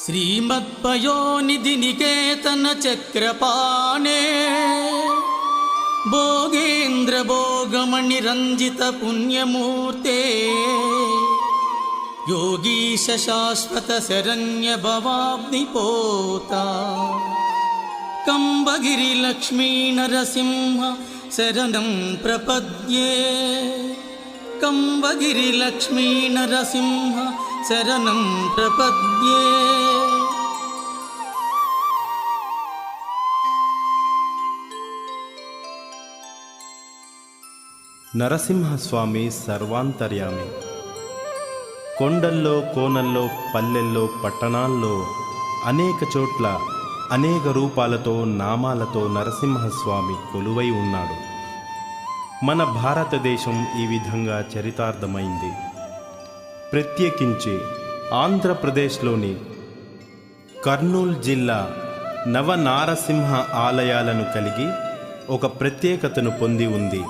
श्रीमत्पयोनिधि निकेतन चक्रपाणे भोगेन्द्र भोगमणि रंजित पुण्यमूर्ते योगीश शाश्वत शरण्य भवाब्धिपोता कंबगिरि लक्ष्मी नरसिंह शरणं प्रपद्ये कंबगिरि लक्ष्मी नरसिंह शरणं प्रपद्ये। నరసింహస్వామి సర్వాంతర్యామి. కొండల్లో కోనల్లో పల్లెల్లో పట్టణాల్లో అనేక చోట్ల అనేక రూపాలతో నామాలతో నరసింహస్వామి కొలువై ఉన్నాడు. మన భారతదేశం ఈ విధంగా చరితార్థమైంది. ప్రత్యేకించి ఆంధ్రప్రదేశ్లోని కర్నూలు జిల్లా నవనారసింహ ఆలయాలను కలిగి ఒక ప్రత్యేకతను పొంది ఉంది.